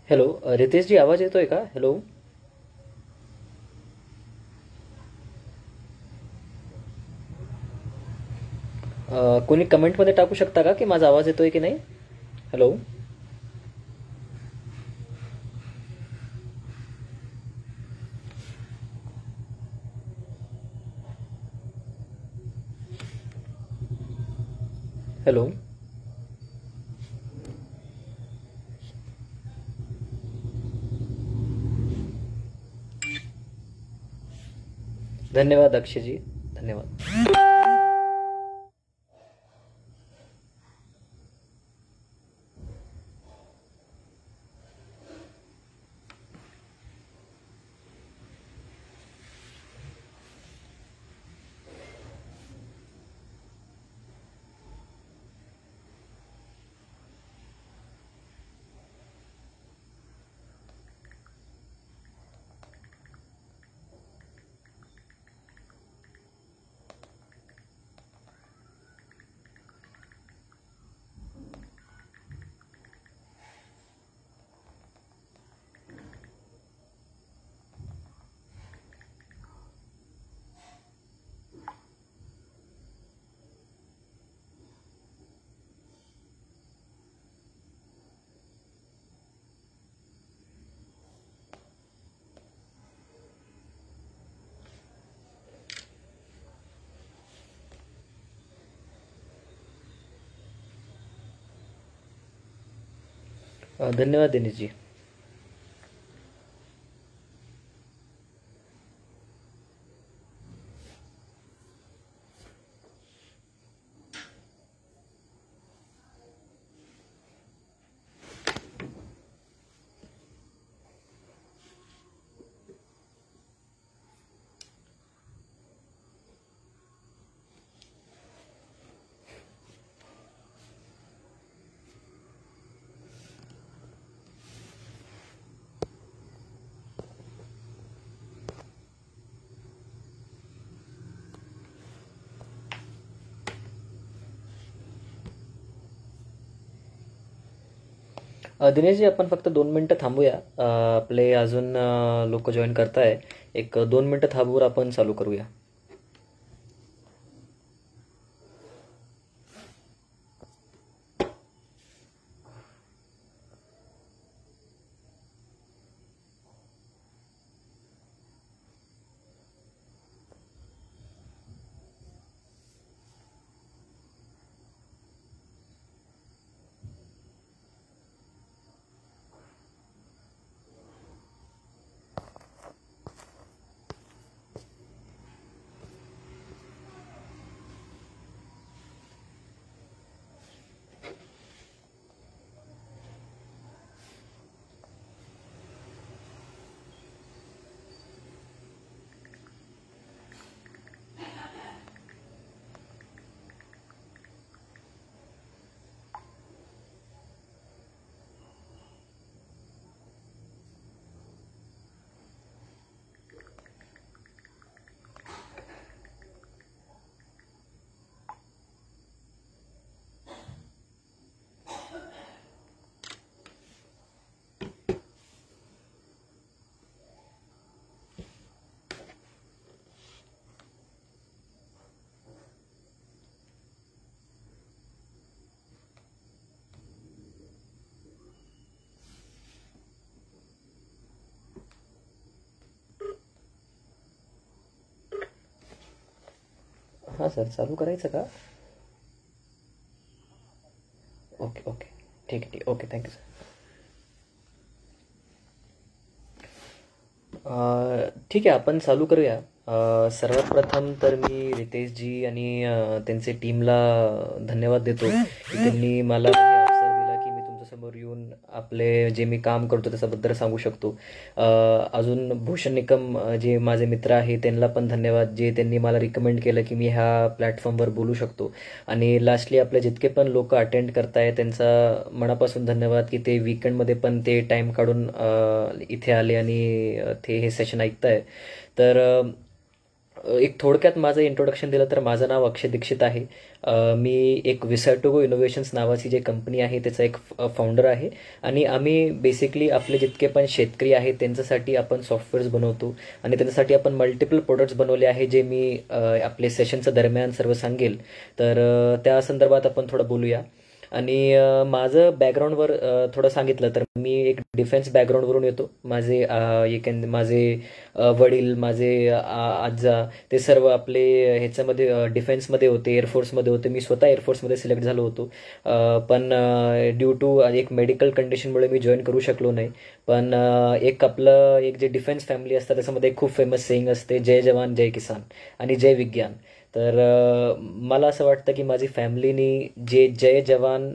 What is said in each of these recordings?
Hello, रितेशजी आवाज येतोय का? हॅलो. कोणी कमेंटमध्ये टाकू शकता का की माझा आवाज येतोय की नाही? हॅलो. हॅलो. धन्यवाद अक्षयजी. धन्यवाद. धन्यवाद दिनेशजी. दिनेशजी, आपण फक्त 2 मिनटं थांबूया. आपले अजून लोक जॉईन करताय. एक 2 मिनटं थांबून आपण चालू करूया. हां सर, चालू करायचं का? ओके ओके, ठीक आहे, ठीक. Okay, thank you sir. ठीक आहे, आपण चालू करूया. सर्वात प्रथम तर मी रितेशजी आणि त्यांचे टीमला धन्यवाद देतो की त्यांनी मला हे अवसर दिला की मी तुमच्यासमोर येऊन आपले जे मी काम करतो त्याच्याबद्दल सांगू शकतो. अजून भूषण निकम जे माझे मित्र आहे त्यांना पण धन्यवाद, जे त्यांनी मला रिकमेंड केलं की मी ह्या प्लॅटफॉर्मवर बोलू शकतो. आणि लास्टली आपले जितके पण लोक अटेंड करताय त्यांचा मनापासून धन्यवाद की ते वीकेंडमध्ये पण ते टाईम काढून इथे आले आणि ते हे सेशन ऐकताय. तर एक थोडक्यात माझं इंट्रोडक्शन दिलं तर माझं नाव अक्षय दीक्षित आहे. मी एक विसर्टोगो इनोव्हेशन्स नावाची जी कंपनी आहे त्याचा एक फाउंडर आहे. आणि आम्ही बेसिकली आपले जितके पण शेतकरी आहेत त्यांच्यासाठी आपण सॉफ्टवेअर्स बनवतो आणि त्याच्यासाठी आपण मल्टिपल प्रोडक्ट्स बनवले आहे जे मी आपले सेशनच्या दरम्यान सर्व सांगेल. तर त्या संदर्भात आपण थोडं बोलूया. आणि माझं बॅकग्राऊंडवर थोडं सांगितलं तर मी एक डिफेन्स बॅकग्राऊंडवरून येतो. माझे वडील, माझे आजा, ते सर्व आपले ह्याच्यामध्ये डिफेन्समध्ये होते, एअरफोर्समध्ये होते. मी स्वतः एअरफोर्समध्ये सिलेक्ट झालो होतो. पण ड्यू टू एक मेडिकल कंडिशनमुळे मी जॉईन करू शकलो नाही. पण एक जे डिफेन्स फॅमिली असतात त्याच्यामध्ये एक खूप फेमस सेईंग असते, जय जवान जय किसान आणि जय विज्ञान. तर मला असं वाटतं की माझी फॅमिलीनी जे जय जवान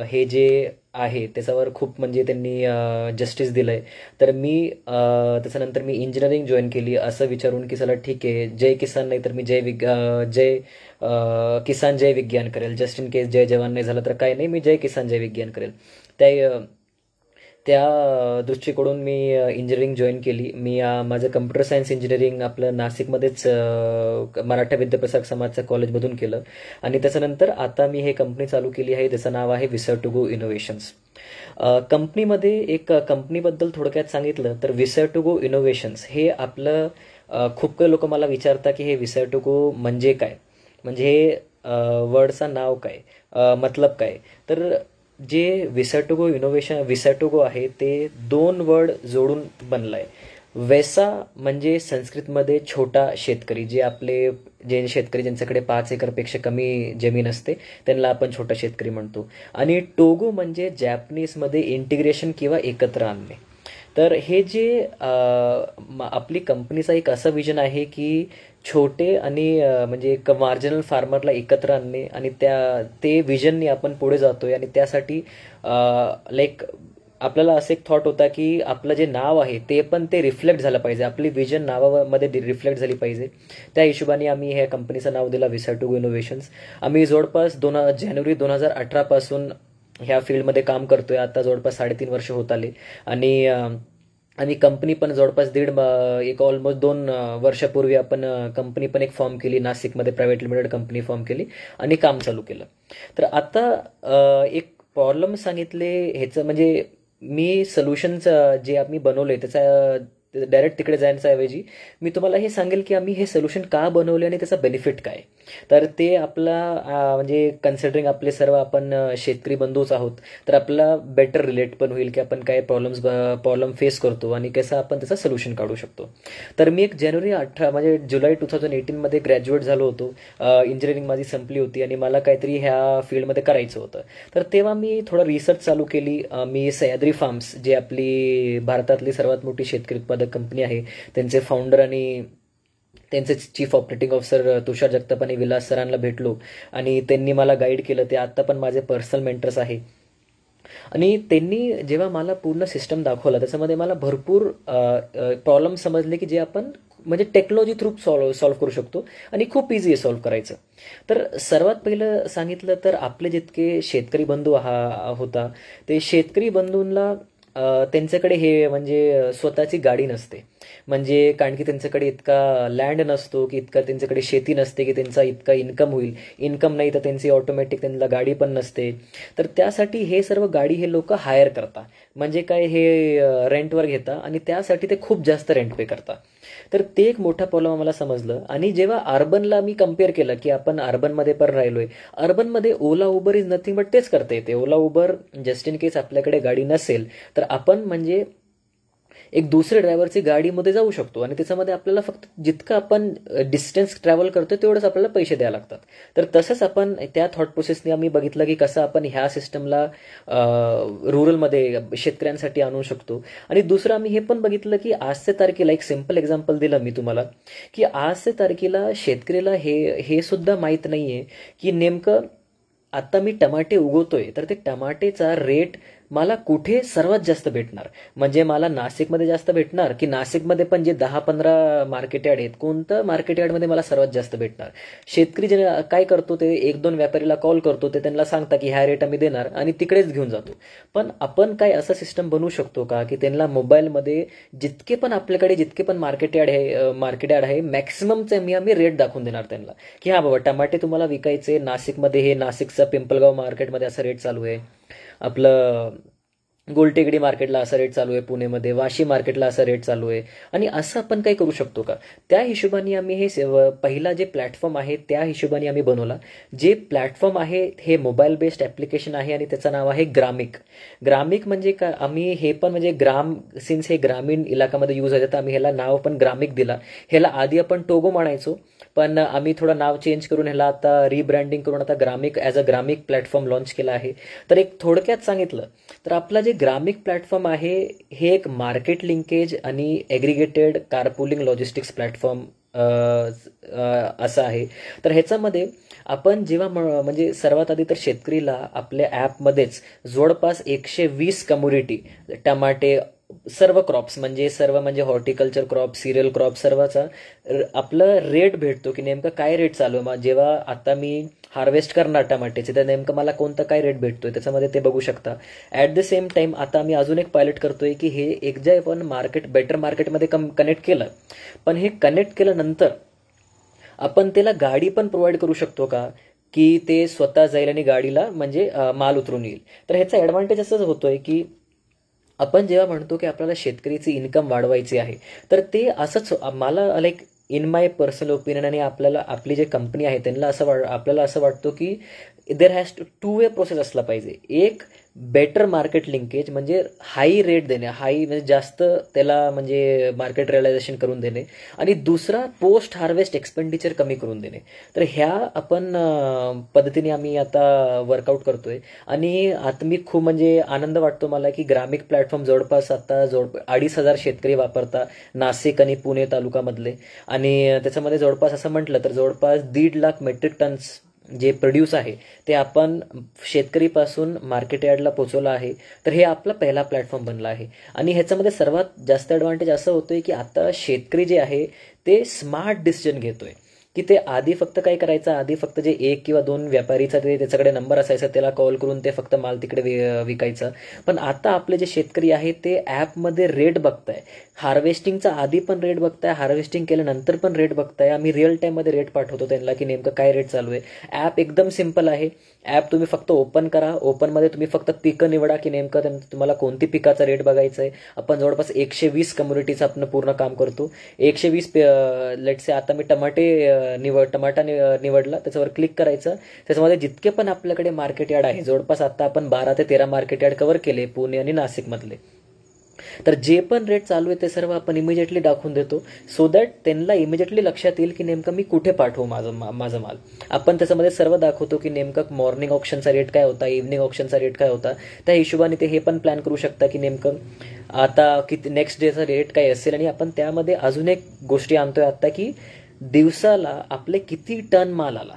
हे जे आहे त्याच्यावर खूप म्हणजे त्यांनी जस्टिस दिलंय. तर त्याच्यानंतर मी इंजिनिअरिंग जॉईन केली असं विचारून की चला ठीक आहे, जय किसान नाही तर मी जय किसान जय विज्ञान करेल. जस्ट इन केस जय जवान नाही झालं तर काय नाही, मी जय किसान जय विज्ञान करेल. त्या त्या दृष्टीकडून मी इंजिनिअरिंग जॉईन केली. माझं कम्प्युटर सायन्स इंजिनिअरिंग आपलं नाशिकमध्येच मराठा विद्याप्रसारक समाजच्या कॉलेजमधून केलं. आणि त्याच्यानंतर आता मी हे कंपनी चालू केली आहे, त्याचं नाव आहे विसर्टोगो इनोव्हेशन्स. कंपनीमध्ये एक कंपनीबद्दल थोडक्यात सांगितलं तर विसर्टोगो इनोव्हेशन्स हे आपलं खूप काही लोक मला विचारतात की हे विसर्टोगो म्हणजे काय, म्हणजे हे वर्डचं नाव काय, मतलब काय. तर जे विसर्टोगो आहे ते 2 वर्ड जोडून बनलंय. वैसा म्हणजे संस्कृतमध्ये छोटा शेतकरी, जे शेतकरी ज्यांच्याकडे 5 एकरपेक्षा कमी जमीन असते त्यांना आपण छोटा शेतकरी म्हणतो. आणि टोगो म्हणजे जॅपनीजमध्ये इंटिग्रेशन किंवा एकत्र आणणे. तर हे जे आपली कंपनीचा एक असं विजन आहे की छोटे आणि म्हणजे एक मार्जिनल फार्मरला एकत्र आणणे आणि ते विजननी आपण पुढे जातोय. आणि त्यासाठी आपल्याला असं एक थॉट होता की आपलं जे नाव आहे ते रिफ्लेक्ट झालं पाहिजे, आपली विजन नावामध्ये रिफ्लेक्ट झाली पाहिजे. त्या हिशोबाने आम्ही ह्या कंपनीचं नाव दिलं विसर्टोगो इनोव्हेशन्स. आम्ही जवळपास जानेवारी 2018 पासून ह्या फील्डमध्ये काम करतोय. आता जवळपास 3.5 वर्ष होत आले. आणि कंपनी पण जवळपास ऑलमोस्ट 2 वर्षापूर्वी आपण कंपनी पण एक फॉर्म केली, नाशिकमध्ये प्रायव्हेट लिमिटेड कंपनी फॉर्म केली आणि काम चालू केलं. तर आता एक प्रॉब्लेम सांगितले ह्याचं, म्हणजे मी सोल्युशनचं जे आम्ही बनवलंय त्याचा डायरेक्ट तिकडे जाण्याऐवजी मी तुम्हाला हे सांगेल की आम्ही हे सोल्युशन का बनवले आणि त्याचा बेनिफिट काय. तर ते म्हणजे कन्सिडरिंग आपले सर्व आपण शेतकरी बंधूच आहोत तर आपला बेटर रिलेट पण होईल की आपण काय प्रॉब्लेम फेस करतो आणि कसं आपण त्याचं सोल्युशन काढू शकतो. तर मी एक म्हणजे जुलै 2018 मध्ये ग्रॅज्युएट झालो होतो. इंजिनिअरिंग माझी संपली होती आणि मला काहीतरी ह्या फील्डमध्ये करायचं होतं. तर तेव्हा मी थोडं रिसर्च चालू केली. मी सह्याद्री फार्म्स, जे आपली भारतातली सर्वात मोठी शेतकरी उत्पादक कंपनी आहे, त्यांचे फाउंडर आणि त्यांचे चीफ ऑपरेटिंग ऑफिसर तुषार जगताप आणि विलास सरांना भेटलो आणि त्यांनी मला गाईड केलं. ते आता पण माझे पर्सनल मेंटर्स आहे. आणि त्यांनी जेव्हा मला पूर्ण सिस्टम दाखवला त्याच्यामध्ये मला भरपूर प्रॉब्लेम समजले की जे आपण म्हणजे टेक्नॉलॉजी थ्रू सॉल्व्ह करू शकतो आणि खूप इझी आहे सॉल्व्ह करायचं. तर सर्वात पहिलं सांगितलं तर आपले जितके शेतकरी बंधू होता ते शेतकरी बंधूंना त्यांच्याकडे हे म्हणजे स्वतःची गाडी नसते. म्हणजे कारण की त्यांच्याकडे इतका लँड नसतो की इतका त्यांच्याकडे शेती नसते की त्यांचा इतका इन्कम होईल. इन्कम नाही तर त्यांची ऑटोमॅटिक त्यांना गाडी पण नसते. तर त्यासाठी हे सर्व गाडी हे लोक हायर करतात, म्हणजे काय हे रेंटवर घेता आणि त्यासाठी ते खूप जास्त रेंट पे करतात. तर ते एक मोठा प्रॉब्लेम आम्हाला समजलं. आणि जेव्हा अर्बनला मी कम्पेअर केलं की आपण अर्बनमध्ये पण राहिलोय, अर्बनमध्ये ओला उबर इज नथिंग बट तेच करता येते. ओला उबर जस्ट इन केस आपल्याकडे गाडी नसेल तर आपण म्हणजे एक दुसऱ्या ड्रायव्हरची गाडीमध्ये जाऊ शकतो आणि त्याच्यामध्ये आपल्याला फक्त जितकं आपण डिस्टन्स ट्रॅव्हल करतो तेवढंच आपल्याला पैसे द्यावे लागतात. तर तसंच आपण त्या थॉट प्रोसेसने आम्ही बघितलं की कसं आपण ह्या सिस्टमला रुरलमध्ये शेतकऱ्यांसाठी आणू शकतो. आणि दुसरं आम्ही हे पण बघितलं की आजच्या तारखेला एक सिम्पल एक्झाम्पल दिलं मी तुम्हाला की आजच्या तारखेला शेतकरीला हे सुद्धा माहीत नाहीये की नेमकं आता मी टमाटे उगवतोय तर ते टमाटेचा रेट मला कुठे सर्वात जास्त भेटणार, म्हणजे मला नाशिकमध्ये जास्त भेटणार की नाशिकमध्ये पण जे 10-15 मार्केट यार्ड आहेत, कोणतं मार्केट यार्डमध्ये मला सर्वात जास्त भेटणार. शेतकरी जे काय करतो ते 1-2 व्यापारीला कॉल करतो, ते त्यांना सांगता की ह्या रेट आम्ही देणार आणि तिकडेच घेऊन जातो. पण आपण काय असं सिस्टम बनवू शकतो का की त्यांना मोबाईलमध्ये जितके पण मार्केट यार्ड आहे मॅक्सिममचे आम्ही रेट दाखवून देणार त्यांना, की हा बाबा टमाटे तुम्हाला विकायचे नाशिकमध्ये, हे नाशिकचा पिंपळगाव मार्केटमध्ये असा रेट चालू आहे, आपलं गोलटेकडी मार्केटला असा रेट चालू आहे, पुणेमध्ये वाशी मार्केटला असा रेट चालू आहे. आणि असं आपण काही करू शकतो का, त्या हिशोबाने आम्ही पहिला जे प्लॅटफॉर्म आहे त्या हिशोबाने आम्ही बनवला. जे प्लॅटफॉर्म आहे हे मोबाईल बेस्ड ॲप्लिकेशन आहे आणि त्याचं नाव आहे ग्रामिक म्हणजे का, आम्ही हे पण म्हणजे सिन्स हे ग्रामीण इलाकामध्ये यूज होतं तर आम्ही ह्याला नाव पण ग्रामिक दिला. ह्याला आधी आपण टोगो म्हणायचो, पण आम्ही थोडं नाव चेंज करून ह्याला आता रिब्रँडिंग करून आता ग्रामिक प्लॅटफॉर्म लॉन्च केला आहे. तर एक थोडक्यात सांगितलं तर आपला जे ग्रामिक प्लॅटफॉर्म आहे हे एक मार्केट लिंकेज आणि ॲग्रिगेटेड कारपुलिंग लॉजिस्टिक्स प्लॅटफॉर्म असं आहे. तर ह्याच्यामध्ये आपण जेव्हा म्हणजे सर्वात आधी तर शेतकरीला आपल्या ॲपमध्येच जवळपास 120 कम्युनिटी, टमाटे, सर्व क्रॉप्स म्हणजे हॉर्टिकल्चर क्रॉप, सिरियल क्रॉप, सर्वाचा आपलं रेट भेटतो की नेमकं काय रेट चालू आहे. जेव्हा आता मी हार्वेस्ट करणार टमाट्याचे तर नेमकं मला कोणता काय रेट भेटतोय त्याच्यामध्ये ते बघू शकता. ॲट द सेम टाइम आता आम्ही अजून एक पायलट करतोय की हे एकदा आपण बेटर मार्केटमध्ये कनेक्ट केलं, पण हे कनेक्ट केल्यानंतर आपण त्याला गाडी पण प्रोव्हाइड करू शकतो का, की ते स्वतः जाईल आणि गाडीला म्हणजे माल उतरून येईल. तर ह्याचा ॲडव्हान्टेज असंच होतोय की आपण जेव्हा म्हणतो की आपल्याला शेतकरीची इन्कम वाढवायची आहे तर ते असंच मला like in my personal opinion आणि आपली जे कंपनी आहे त्यांना आपल्याला असं वाटतो की there has two way process असला पाहिजे. एक बेटर मार्केट लिंकेज म्हणजे हाई रेट देणे, म्हणजे जास्त त्याला म्हणजे मार्केट रिअलायझेशन करून देणे, आणि दुसरा पोस्ट हार्वेस्ट एक्सपेंडिचर कमी करून देणे. तर ह्या आपण पद्धतीने आम्ही आता वर्कआउट करतोय आणि आता मी खूप म्हणजे आनंद वाटतो मला की ग्रामिक प्लॅटफॉर्म जवळपास 2,500 शेतकरी वापरता नाशिक आणि पुणे तालुक्यामधले, आणि त्याच्यामध्ये जवळपास असं म्हटलं तर जवळपास 1.5 लाख मेट्रिक टन्स जे प्रोड्यूस आहे ते आपण शेतकरीपासून मार्केट यार्डला पोहोचवलं आहे. तर हे आपला पहिला प्लॅटफॉर्म बनला आहे. आणि ह्याच्यामध्ये सर्वात जास्त ॲडव्हान्टेज असं होतोय की आता शेतकरी जे आहे ते स्मार्ट डिसिजन घेतोय, की ते आधी फक्त काय करायचं, आधी फक्त जे 1 किंवा 2 व्यापारीचा त्याच्याकडे नंबर असायचा त्याला कॉल करून ते फक्त माल तिकडे विकायचं. पण आता आपले जे शेतकरी आहे ते ॲपमध्ये रेट बघताय, हार्वेस्टिंगचा आधी पण रेट बघताय, हार्वेस्टिंग केल्यानंतर पण रेट बघताय. आम्ही रिअल टाईममध्ये रेट पाठवतो त्यांना की नेमकं काय रेट चालू आहे. ॲप एकदम सिम्पल आहे. ॲप तुम्ही फक्त ओपन करा, ओपनमध्ये तुम्ही फक्त पिकं निवडा की नेमकं तुम्हाला कोणती पिकाचा रेट बघायचा आहे. आपण जवळपास 120 कम्युनिटीचं आपण पूर्ण काम करतो. 120 लेट्स से आता मी टमाटा निवडला, त्याच्यावर क्लिक करायचं. त्याच्यामध्ये जितके पण आपल्याकडे मार्केट यार्ड आहे जवळपास आता आपण 12 ते 13 मार्केट यार्ड कव्हर केले पुणे आणि नाशिकमधले. तर जे पण रेट चालू आहे ते सर्व आपण इमिजिएटली दाखवून देतो, सो दॅट त्यांना इमिजिएटली लक्षात येईल की नेमकं मी कुठे पाठवू माझा माल. आपण त्याच्यामध्ये सर्व दाखवतो की नेमकं मॉर्निंग ऑप्शनचा रेट काय होता, इव्हनिंग ऑप्शनचा रेट काय होता. त्या हिशोबाने ते हे पण प्लॅन करू शकता की नेमकं आता किती नेक्स्ट डेचा रेट काय असेल. आणि आपण त्यामध्ये अजून एक गोष्टी आणतोय आता की दिवसाला आपले किती टन माल आला.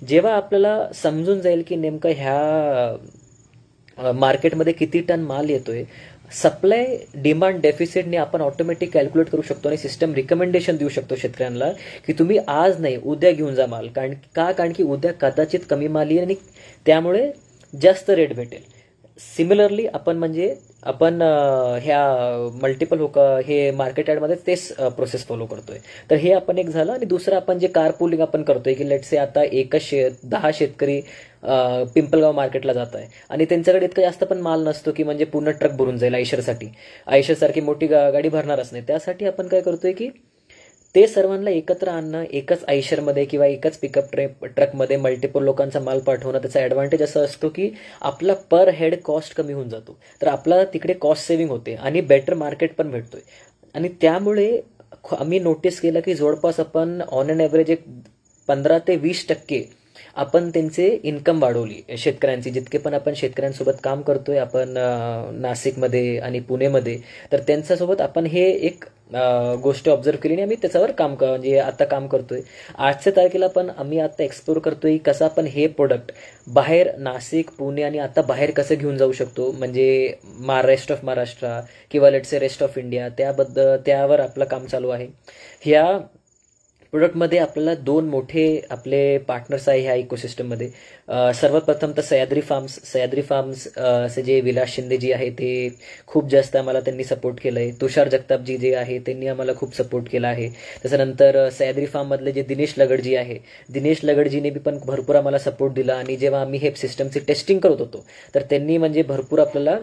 जेव्हा आपल्याला समजून जाईल की नेमकं ह्या मार्केटमध्ये किती टन माल येतोय, सप्लाय डिमांड डेफिसिटने आपण ऑटोमॅटिक कॅल्क्युलेट करू शकतो आणि सिस्टम रिकमेंडेशन देऊ शकतो शेतकऱ्यांना की तुम्ही आज नाही उद्या घेऊन जा माल. कारण की उद्या कदाचित कमी माल येईल आणि त्यामुळे जास्त रेट भेटेल. सिमिलरली आपण ह्या मल्टिपल हे मार्केट यार्डमध्ये तेच प्रोसेस फॉलो करतोय. तर हे आपण एक झालं. आणि दुसरं आपण जे कारपुलिंग आपण करतोय की लेट्स से आता 10 शेतकरी पिंपळगाव मार्केटला जात आहे आणि त्यांच्याकडे इतकं जास्त पण माल नसतो की म्हणजे पूर्ण ट्रक भरून जाईल. आयशरसारखी मोठी गाडी भरणारच नाही. त्यासाठी आपण काय करतोय की ते सर्वांना एकत्र आणणं, एकच आयशरमध्ये किंवा एकच पिकअप ट्रकमध्ये मल्टिपल लोकांचा माल पाठवणं. त्याचा ॲडव्हान्टेज असं असतो की आपला पर हेड कॉस्ट कमी होऊन जातो. तर आपला तिकडे कॉस्ट सेव्हिंग होते आणि बेटर मार्केट पण भेटतोय. आणि त्यामुळे आम्ही नोटीस केलं की जवळपास आपण ऑन अँड ॲव्हरेज 15 ते 20% आपण त्यांचे इन्कम वाढवली शेतकऱ्यांची. जितके पण आपण शेतकऱ्यांसोबत काम करतोय आपण नाशिकमध्ये आणि पुणेमध्ये, तर त्यांच्यासोबत आपण हे एक गोष्ट ऑब्झर्व केली आणि आम्ही त्याच्यावर म्हणजे आता काम करतोय. आजच्या तारखेला पण आम्ही आता एक्सप्लोर करतोय कसं आपण हे प्रोडक्ट बाहेर नाशिक, पुणे आणि आता बाहेर कसं घेऊन जाऊ शकतो, म्हणजे रेस्ट ऑफ महाराष्ट्र किंवा let's say rest of India, त्यावर आपलं काम चालू आहे. ह्या प्रोडक्टमध्ये आपल्याला 2 मोठे आपले पार्टनर्स आहे ह्या इकोसिस्टममध्ये. सर्वात प्रथम तर सह्याद्री फार्म्स से जे विलास शिंदे जी आहे ते खूप जास्त आम्हाला त्यांनी सपोर्ट केलं आहे. तुषार जगतापजी जे आहे त्यांनी आम्हाला खूप सपोर्ट केला आहे. त्याच्यानंतर सह्याद्री फार्ममधले जे दिनेश लगडजी आहे, दिनेश लगडजीने पण भरपूर आम्हाला सपोर्ट दिला. आणि जेव्हा आम्ही हे सिस्टमची टेस्टिंग करत होतो तर त्यांनी म्हणजे भरपूर आपल्याला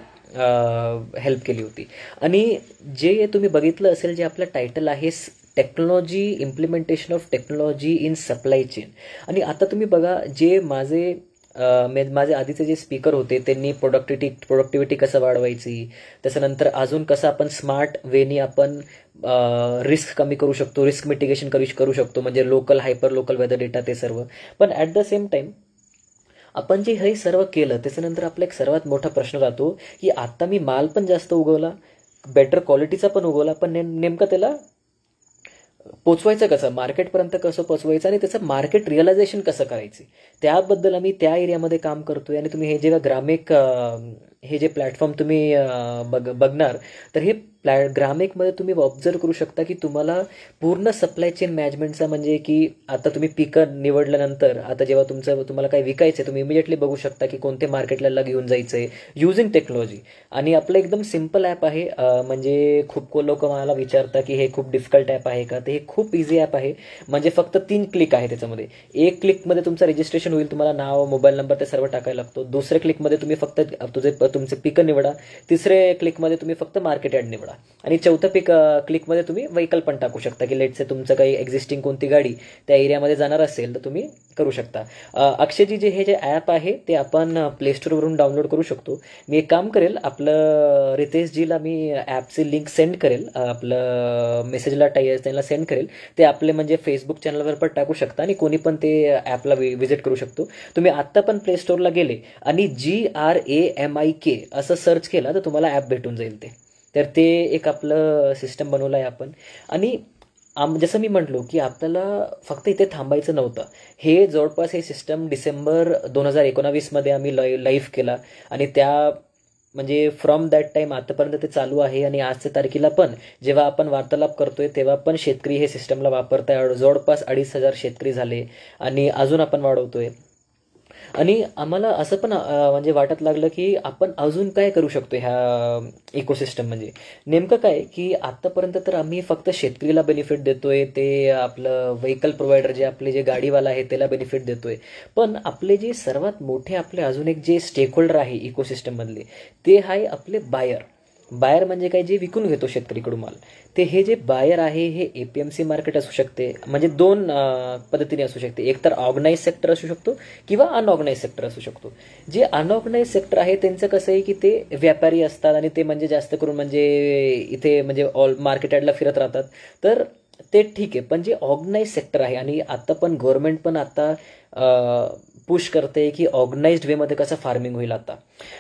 हेल्प केली होती. आणि जे तुम्ही बघितलं असेल जे आपलं टायटल आहे technology, implementation of technology in supply chain. आणि आता तुम्ही बघा जे माझे आधीचे जे स्पीकर होते त्यांनी प्रोडक्टिव्हिटी कसं वाढवायची, त्याच्यानंतर अजून कसं आपण स्मार्ट वेनी आपण रिस्क कमी करू शकतो, रिस्क मिटिगेशन करू शकतो, म्हणजे local, hyper local weather data ते सर्व. पण ॲट द सेम टाइम आपण जे हे सर्व केलं त्याच्यानंतर आपला एक सर्वात मोठा प्रश्न राहतो की आता मी माल पण जास्त उगवला, बेटर क्वालिटीचा पण उगवला, पण नेमकं त्याला पोचवायचं कसं, मार्केटपर्यंत कसं पोचवायचं आणि त्याचं मार्केट रिअलायझेशन कसं करायचं, त्याबद्दल आम्ही त्या एरियामध्ये काम करतोय. आणि तुम्ही हे जेव्हा ग्रामिक हे जे प्लॅटफॉर्म तुम्ही बघणार तर हे ग्रामिकमध्ये तुम्ही ऑब्झर्व करू शकता की तुम्हाला पूर्ण सप्लाय चेन मॅनेजमेंटचा, म्हणजे की आता तुम्ही पिकं निवडल्यानंतर आता जेव्हा तुम्हाला काही विकायचं तुम्ही इमिजिएटली बघू शकता की कोणते मार्केटला घेऊन जायचंय युझिंग टेक्नॉलॉजी. आणि आपलं एकदम सिम्पल ॲप आहे. म्हणजे खूप लोक मला विचारतात की हे खूप डिफिकल्ट ॲप आहे का, तर हे खूप इझी ॲप आहे. म्हणजे फक्त 3 क्लिक आहे त्याच्यामध्ये. 1 क्लिकमध्ये तुमचं रजिस्ट्रेशन होईल, तुम्हाला नाव, मोबाईल नंबर ते सर्व टाकायला लागतो. दुसऱ्या क्लिकमध्ये तुम्ही फक्त तुमचे पिकं निवडा. तिसऱ्या क्लिकमध्ये तुम्ही फक्त मार्केट ॲड निवडा. आणि चौथ्या क्लिकमध्ये तुम्ही व्हेकल पण टाकू शकता की लेट्स से तुमचं काही एक्झिस्टिंग कोणती गाडी त्या एरियामध्ये जाणार असेल तर तुम्ही करू शकता. अक्षयजी हे जे ॲप आहे ते आपण प्ले स्टोअरवरून डाउनलोड करू शकतो. मी एक काम करेल, आपलं रितेशजीला मी ॲपची लिंक सेंड करेल, आपलं मेसेजला त्यांना सेंड करेल. ते आपले म्हणजे फेसबुक चॅनलवर पण टाकू शकता आणि कोणी पण ते ॲपला व्हिजिट करू शकतो. तुम्ही आत्ता पण प्ले स्टोअरला गेले आणि GRAMIK असं सर्च केलं तर तुम्हाला ॲप भेटून जाईल. तर ते एक आपलं सिस्टम बनवलं आहे आपण. आणि जसं मी म्हटलो की आपल्याला फक्त इथे थांबायचं नव्हतं. हे जवळपास हे सिस्टम डिसेंबर 2019मध्ये आम्ही लाईव्ह केला आणि म्हणजे फ्रॉम दॅट टाईम आतापर्यंत ते चालू आहे. आणि आजच्या तारखेला पण जेव्हा आपण वार्तालाप करतोय तेव्हा पण शेतकरी हे सिस्टमला वापरताय. जवळपास 2,500 शेतकरी झाले आणि अजून आपण वाढवतोय. आणि आम्हाला असं पण म्हणजे वाटत लागलं की आपण अजून काय करू शकतो ह्या इकोसिस्टम. म्हणजे नेमकं काय की आत्तापर्यंत तर आम्ही फक्त शेतकरीला बेनिफिट देतोय, ते आपलं व्हेकल प्रोव्हायडर जे आपले जे गाडीवाला आहे त्याला बेनिफिट देतोय. पण आपले जे सर्वात मोठे आपले अजून एक जे स्टेक होल्डर आहे इकोसिस्टममधले ते आहे आपले बायर म्हणजे काय, जे विकून घेतो शेतकरीकडून माल. ते हे जे बायर आहे हे APMC मार्केट असू शकते, म्हणजे 2 पद्धतीने असू शकते. एक तर ऑर्गनाइज सेक्टर असू शकतो किंवा अनऑर्गनाइज सेक्टर असू शकतो. जे अनऑर्गनाइज सेक्टर आहे त्यांचं कसं आहे की ते व्यापारी असतात आणि ते म्हणजे जास्त करून म्हणजे इथे म्हणजे मार्केट यार्डला फिरत राहतात, तर ते ठीक आहे. पण जे ऑर्गनाइज सेक्टर आहे आणि आता पण गव्हर्नमेंट पण आता पुश करते की ऑर्गनाइज्ड वेमध्ये कसं फार्मिंग होईल आता.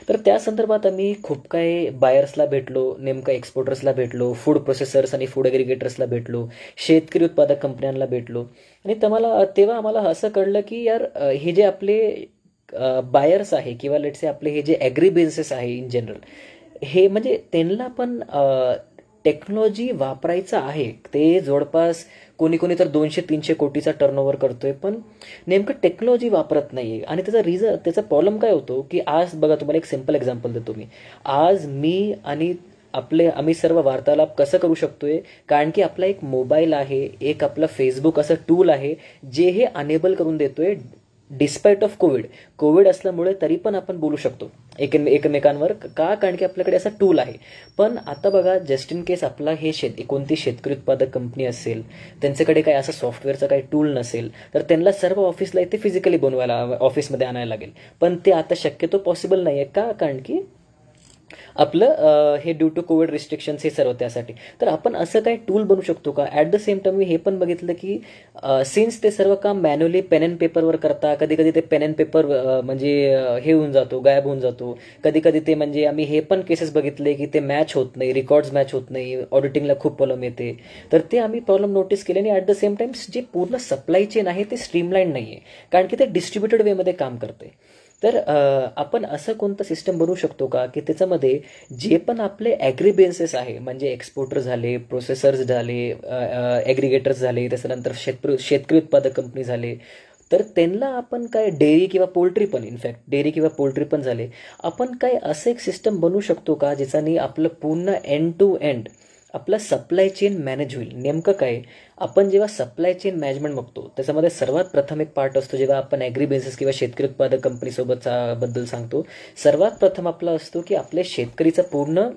तर त्या संदर्भात आम्ही खूप काही बायर्सला भेटलो, नेमकं एक्सपोर्टर्सला भेटलो, फूड प्रोसेसर्स आणि फूड ॲग्रिगेटर्सला भेटलो, शेतकरी उत्पादक कंपन्यांना भेटलो. आणि तेव्हा आम्हाला असं कळलं की यार हे जे आपले बायर्स आहे किंवा लेट्स से आपले हे जे ॲग्री बिझनेसेस आहे इन जनरल, हे म्हणजे त्यांना पण टेक्नॉलॉजी वापरायचं आहे. ते जवळपास कोणी तर 200-300 कोटीचा टर्नओव्हर करतोय पण नेमकं टेक्नॉलॉजी वापरत नाहीये. आणि त्याचा प्रॉब्लेम काय होतो की आज बघा, तुम्हाला एक सिम्पल एक्झाम्पल देतो मी. आज मी आणि आम्ही सर्व वार्तालाप कसं करू शकतोय, कारण की आपला एक मोबाईल आहे, एक आपला फेसबुक असं टूल आहे जे हे अनेबल करून देतोय. डिस्पाईट ऑफ कोविड असल्यामुळे तरी पण आपण बोलू शकतो एकमेकांवर का, कारण की आपल्याकडे असा टूल आहे. पण आता बघा, जस्ट इन केस आपला हे कोणती शेतकरी उत्पादक कंपनी असेल, त्यांच्याकडे काही असं सॉफ्टवेअरचा काही टूल नसेल तर त्यांना सर्व ऑफिसला इथे फिजिकली बनवायला, ऑफिसमध्ये आणायला लागेल. पण ते आता शक्यतो पॉसिबल नाही आहे का, कारण की आपलं हे ड्यू टू कोविड रिस्ट्रिक्शन्स हे सर्व त्यासाठी. तर आपण असं काही टूल बनवू शकतो का? ॲट द सेम टाइम मी हे पण बघितलं की सिन्स ते सर्व काम मॅन्युअली पेन अँड पेपरवर करता, कधी कधी ते पेन अँड पेपर म्हणजे हे होऊन जातो, गायब होऊन जातो. कधी कधी ते म्हणजे आम्ही हे पण केसेस बघितले की ते मॅच होत नाही, रेकॉर्ड्स मॅच होत नाही, ऑडिटिंगला खूप प्रॉब्लेम येते. तर ते आम्ही प्रॉब्लेम नोटीस केले आणि ॲट द सेम टाइम जे पूर्ण सप्लाय चेन आहे ते स्ट्रीमलाईन नाही आहे, कारण की ते डिस्ट्रीब्युटेड वेमध्ये काम करते. तर आपण असं कोणतं सिस्टम बनवू शकतो का की त्याच्यामध्ये जे पण आपले ॲग्रीबेन्सेस आहे, म्हणजे एक्सपोर्टर झाले, प्रोसेसर्स झाले, ॲग्रिगेटर्स झाले, त्याच्यानंतर शेतकरी उत्पादक कंपनी झाले, तर त्यांना आपण काय डेअरी किंवा पोल्ट्री पण, इनफॅक्ट डेअरी किंवा पोल्ट्री पण झाले, आपण काय असं एक सिस्टम बनवू शकतो का ज्याच्याने आपलं पूर्ण एंड टू एंड आपला सप्लाय चेन मॅनेज होईल. नेमकं काय, आपण जेव्हा सप्लाय चेन मॅनेजमेंट बघतो त्याच्यामध्ये सर्वात प्रथम एक पार्ट असतो, जेव्हा आपण ॲग्रीबिझनेस किंवा शेतकरी उत्पादक कंपनीसोबत बद्दल सांगतो, सर्वात प्रथम आपला असतो की आपल्या शेतकरीचं पूर्ण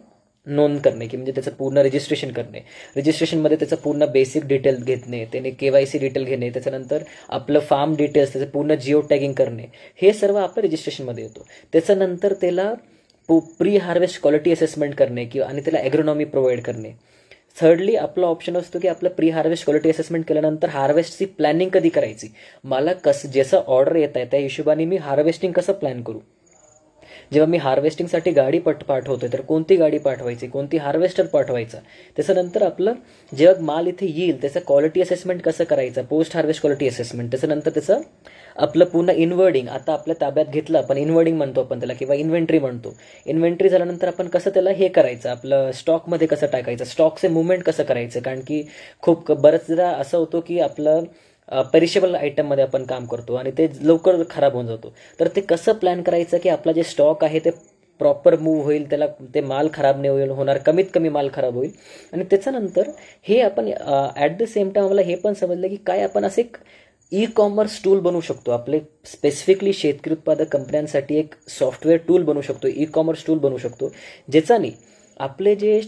नोंद करणे, की म्हणजे त्याचं पूर्ण रजिस्ट्रेशन करणे. रजिस्ट्रेशनमध्ये त्याचं पूर्ण बेसिक डिटेल घेणे, त्याने KYC डिटेल घेणे, त्याच्यानंतर आपलं फार्म डिटेल्स, त्याचं पूर्ण जिओ टॅगिंग करणे, हे सर्व आपलं रजिस्ट्रेशनमध्ये येतो. त्याच्यानंतर त्याला प्री हार्वेस्ट क्वालिटी असेसमेंट करणे किंवा आणि त्याला ॲग्रोनॉमी प्रोव्हाइड करणे. थर्डली आपला ऑप्शन असतो की आपलं प्री हार्वेस्ट क्वालिटी असेसमेंट केल्यानंतर हार्वेस्टची प्लॅनिंग कधी करायची, मला जसं ऑर्डर येत आहे त्या हिशोबाने मी हार्वेस्टिंग कसं प्लॅन करू. जेव्हा मी हार्वेस्टिंगसाठी गाडी पाठवतोय तर कोणती गाडी पाठवायची, कोणती हार्वेस्टर पाठवायचा. त्याच्यानंतर आपलं जेव्हा माल इथे येईल त्याचं क्वालिटी असेसमेंट कसं करायचं, पोस्ट हार्वेस्ट क्वालिटी असेसमेंट. त्याच्यानंतर त्याचं आपलं पूर्ण इनवर्डिंग आता आपल्या ताब्यात घेतलं, आपण इनवर्डिंग म्हणतो आपण त्याला, किंवा इन्व्हेंटरी म्हणतो. इन्व्हेंटरी झाल्यानंतर आपण कसं त्याला हे करायचं, आपलं स्टॉकमध्ये कसं टाकायचं, स्टॉकचे मुवमेंट कसं करायचं, कारण की खूप बऱ्याचदा असं होतो की आपलं पेरिशेबल आयटममध्ये आपण काम करतो आणि ते लवकर खराब होऊन जातो. तर ते कसं प्लॅन करायचं की आपला जे स्टॉक आहे ते प्रॉपर मूव्ह होईल, त्याला ते माल खराब नाही होणार, कमीत कमी माल खराब होईल. आणि त्याच्यानंतर हे आपण ॲट द सेम टाइम मला हे पण समजलं की काय आपण असे एक ई-कॉमर्स टूल बनवू शकतो, आपले स्पेसिफिकली शेतकरी उत्पादक कंपन्यांसाठी एक सॉफ्टवेअर टूल बनवू शकतो, ई-कॉमर्स टूल बनवू शकतो, ज्याच्याने आपले जे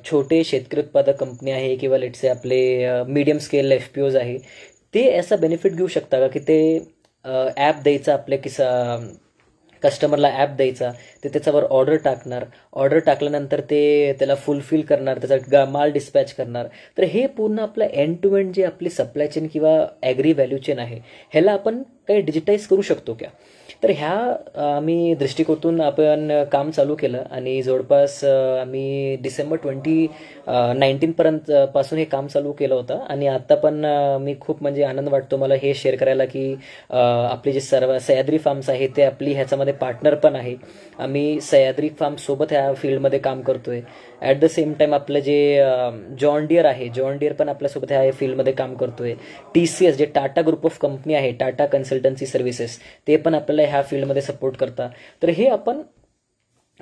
छोटे शेतकरी उत्पादक कंपनी आहे किंवा लेट्स से आपले मीडियम स्केल FPOज आहे, ते असा बेनिफिट घेऊ शकता का की ते ॲप द्यायचा आपल्या कस्टमरला, ॲप द्यायचा, ते त्याच्यावर ऑर्डर टाकणार, ऑर्डर टाकल्यानंतर ते त्याला फुलफिल करणार, त्याचा माल डिस्पॅच करणार. तर हे पूर्ण आपलं एंड टू एंड जे आपली सप्लाय चेन किंवा ॲग्री व्हॅल्यू चेन आहे, ह्याला आपण काही डिजिटाईज करू शकतो का. तर ह्या आम्ही दृष्टिकोनातून आपण काम चालू केलं आणि जवळपास आम्ही डिसेंबर 2019 पासून हे काम चालू केलं होतं. आणि आता पण मी खूप म्हणजे आनंद वाटतो मला हे शेअर करायला की आपले जे सर्व सह्याद्री फार्म्स आहे ते आपली ह्याच्यामध्ये पार्टनर पण आहे. आम्ही सह्याद्री फार्मसोबत ह्या फील्डमध्ये काम करतोय. ॲट द सेम टाइम आपलं जे जॉन डियर आहे, जॉन डियर पण आपल्यासोबत ह्या फील्डमध्ये काम करतोय. TCS जे टाटा ग्रुप ऑफ कंपनी आहे, टाटा कन्सल्टन्सी सर्व्हिसेस, ते पण आपल्याला ह्या फील्डमध्ये सपोर्ट करता. तर हे आपण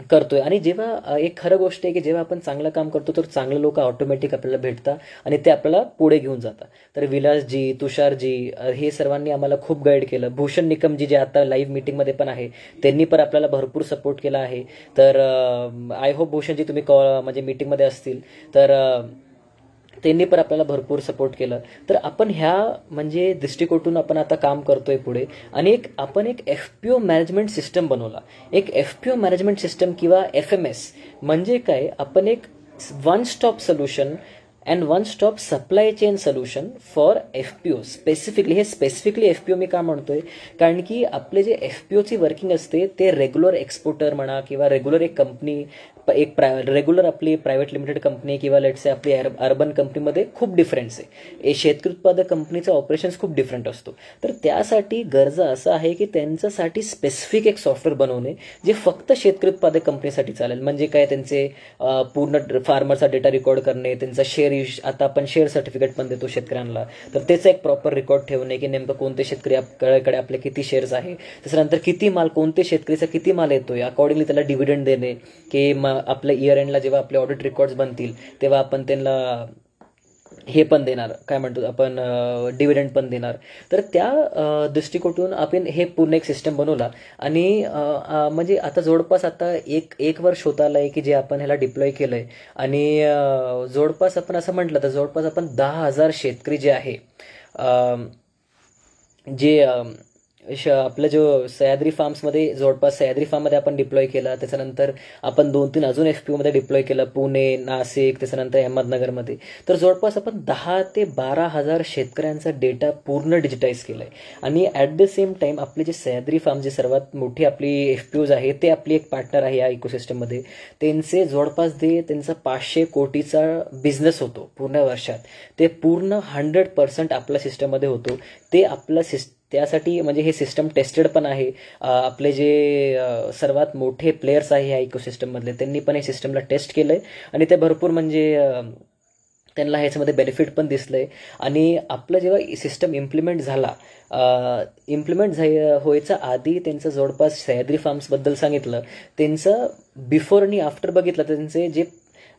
करतोय. आणि जेव्हा एक खरं गोष्ट आहे की जेव्हा आपण चांगलं काम करतो तर चांगले लोक ऑटोमॅटिक आपल्याला भेटतात आणि ते आपल्याला पुढे घेऊन जातात. तर विलासजी, तुषारजी हे सर्वांनी आम्हाला खूप गाईड केलं. भूषण निकमजी जे आता लाईव्ह मीटिंगमध्ये पण आहे, त्यांनी पण आपल्याला भरपूर सपोर्ट केला आहे. तर आय होप भूषणजी तुम्ही म्हणजे मीटिंगमध्ये असतील, तर त्यांनी पण आपल्याला भरपूर सपोर्ट केलं. तर आपण ह्या म्हणजे दृष्टिकोनातून आपण आता काम करतोय पुढे. आणि आपण एक FPO मॅनेजमेंट सिस्टम बनवला. एक FPO मॅनेजमेंट सिस्टम किंवा FMS म्हणजे काय, आपण एक one stop solution and one stop supply chain solution for FPO. हे स्पेसिफिकली FPO मी का म्हणतोय, कारण की आपले जे FPOची वर्किंग असते ते रेग्युलर एक्सपोर्टर म्हणा किंवा रेग्युलर एक कंपनी, एक रेग्युलर आपली प्रायव्हेट लिमिटेड कंपनी किंवा लेट्स से आपली अर्बन कंपनीमध्ये खूप डिफरन्स आहे. शेतकरी उत्पादक कंपनीचा ऑपरेशन्स खूप डिफरंट असतो. तर त्यासाठी गरजा असं आहे की त्यांच्यासाठी स्पेसिफिक एक सॉफ्टवेअर बनवणे जे फक्त शेतकरी उत्पादक कंपनीसाठी चालेल. म्हणजे काय, त्यांचे पूर्ण फार्मरचा डेटा रेकॉर्ड करणे, त्यांचा शेअर, आता आपण शेअर सर्टिफिकेट पण देतो शेतकऱ्यांना, तर त्याचा एक प्रॉपर रेकॉर्ड ठेवणे की नेमकं कोणते शेतकऱ्याकडे आपले किती शेअर्स आहे, त्याच्यानंतर किती माल, कोणते शेतकरीचा किती माल येतोय, अकॉर्डिंगली त्याला डिव्हिडंड देणे, की आपल्या इयर एंडला जेव्हा आपले ऑडिट रेकॉर्ड्स बनतील तेव्हा आपण त्यांना हे पण देणार, काय म्हणतो आपण, डिव्हिडंड पण देणार. तर त्या दृष्टिकोनातून आपण हे पूर्ण एक सिस्टम बनवला. आणि म्हणजे आता जवळपास आता एक वर्ष होत आलं आहे की जे आपण ह्याला डिप्लॉय केलं आहे. आणि जवळपास आपण असं म्हटलं तर जवळपास आपण 10,000 शेतकरी जे आहे, जे आपलं जो सह्याद्री फार्म्समध्ये जवळपास सह्याद्री फार्ममध्ये आपण डिप्लॉय केला. त्याच्यानंतर आपण 2-3 अजून FPO मध्ये डिप्लॉय केला, पुणे, नाशिक, त्याच्यानंतर अहमदनगरमध्ये. तर जवळपास आपण 10 ते 12,000 शेतकऱ्यांचा डेटा पूर्ण डिजिटाईज केलाय. आणि ॲट द सेम टाइम आपले जे सह्याद्री फार्म, जे सर्वात मोठी आपली FPOज आहे, ते आपली एक पार्टनर आहे या इकोसिस्टममध्ये. त्यांचे जवळपास त्यांचा 500 कोटीचा बिझनेस होतो पूर्ण वर्षात. ते पूर्ण 100% आपल्या सिस्टममध्ये होतो. ते आपलं त्यासाठी म्हणजे हे सिस्टम टेस्टेड पण आहे. आपले जे सर्वात मोठे प्लेयर्स आहे या इकोसिस्टममधले, त्यांनी पण हे सिस्टमला टेस्ट केलंय आणि ते भरपूर म्हणजे त्यांना ह्याच्यामध्ये बेनिफिट पण दिसलंय. आणि आपलं जेव्हा सिस्टम इम्प्लिमेंट व्हायचा आधी त्यांचं जवळपास सह्याद्री फार्म्सबद्दल सांगितलं, त्यांचं बिफोर आणि आफ्टर बघितलं, त्यांचे जे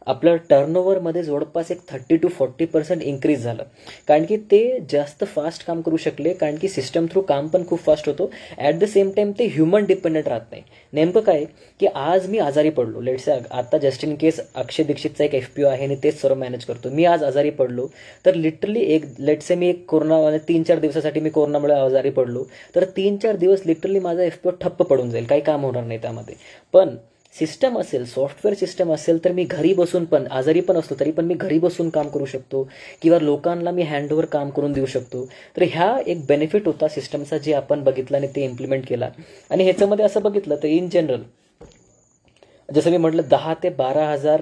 आपलं टर्नओव्हरमध्ये जवळपास एक 30 to 40% इन्क्रीज झालं. कारण की ते जास्त फास्ट काम करू शकले, कारण की सिस्टम थ्रू काम पण खूप फास्ट होतो. ॲट द सेम टाइम ते ह्युमन डिपेंडंट राहत नाही. नेमकं काय की आज मी आजारी पडलो, लेट्स से आता जस्ट इन केस अक्षय दीक्षितचा एक FPO आहे आणि तेच सर्व मॅनेज करतो. मी आज आजारी पडलो तर लिटरली लेट्स से मी एक कोरोना 3-4 दिवसासाठी मी कोरोनामुळे आजारी पडलो, तर 3-4 दिवस लिटरली माझा FPO ठप्प पडून जाईल, काही काम होणार नाही त्यामध्ये. पण सिस्टम असेल, सॉफ्टवेअर सिस्टम असेल, तर मी घरी बसून पण, आजारी पण असतो तरी पण मी घरी बसून काम करू शकतो किंवा लोकांना मी हँडओव्हर काम करून देऊ शकतो. तर ह्या एक बेनिफिट होता सिस्टमचा, जे आपण बघितला आणि ते इम्प्लिमेंट केला. आणि ह्याच्यामध्ये असं बघितलं तर इन जनरल जसं मी म्हटलं 10 ते 12,000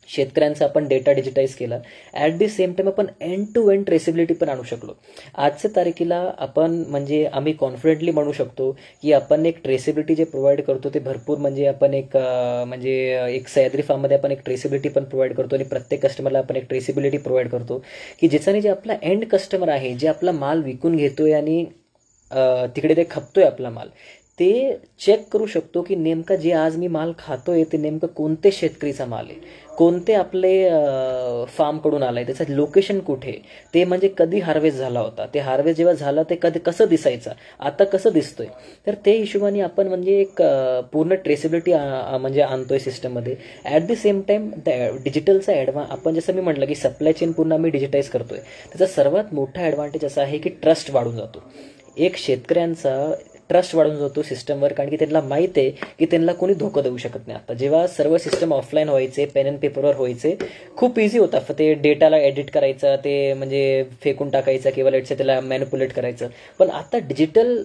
शेतकऱ्यांचा आपण डेटा डिजिटाईज केला. ॲट द सेम टाइम आपण एंड टू एंड ट्रेसेबिलिटी पण आणू शकलो. आजच्या तारखेला आपण म्हणजे आम्ही कॉन्फिडेंटली म्हणू शकतो की आपण एक ट्रेसेबिलिटी जे प्रोव्हाइड करतो ते भरपूर म्हणजे आपण एक एक सह्याद्री फार्ममध्ये आपण एक ट्रेसेबिलिटी पण प्रोव्हाइड करतो आणि प्रत्येक कस्टमरला आपण एक ट्रेसेबिलिटी प्रोव्हाइड करतो की ज्याच्याने जे आपला एंड कस्टमर आहे, जे आपला माल विकून घेतोय आणि तिकडे ते खपतोय आपला माल, ते चेक करू शकतो की नेमका जे आज मी माल खातोय ते नेमकं कोणते शेतकरीचा माल आहे, कोणते आपले फार्मकडून आलाय, त्याचं लोकेशन कुठे, ते म्हणजे कधी हार्वेस्ट झाला होता, ते हार्वेस्ट जेव्हा झालं ते कधी कसं दिसायचं, आता कसं दिसतोय. तर ते हिशोबाने आपण म्हणजे एक पूर्ण ट्रेसेबिलिटी म्हणजे आणतोय सिस्टममध्ये. ॲट द सेम टाइम डिजिटलचा आपण जसं मी म्हटलं की सप्लाय चेन पूर्ण आम्ही डिजिटाईज करतोय. त्याचा सर्वात मोठा ॲडव्हान्टेज असा आहे की ट्रस्ट वाढून जातो. एक शेतकऱ्यांचा ट्रस्ट वाढून जातो सिस्टमवर, कारण की त्यांना माहीत आहे की त्यांना कोणी धोका देऊ शकत नाही. आता जेव्हा सर्व सिस्टम ऑफलाईन व्हायचे, पेन अँड पेपरवर व्हायचे, खूप इझी होता. ते डेटाला एडिट करायचं, ते म्हणजे फेकून टाकायचं किंवा लेट्स से त्याला मॅनिप्युलेट करायचं. पण आता डिजिटल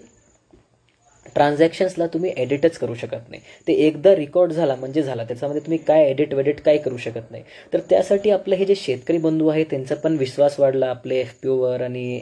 ट्रान्झॅक्शन्सला तुम्ही एडिटच करू शकत नाही. ते एकदा रेकॉर्ड झाला म्हणजे झाला, त्याच्यामध्ये तुम्ही काय वेडिट काय करू शकत नाही. तर त्यासाठी आपलं हे जे शेतकरी बंधू आहे त्यांचा पण विश्वास वाढला आपले FPOवर आणि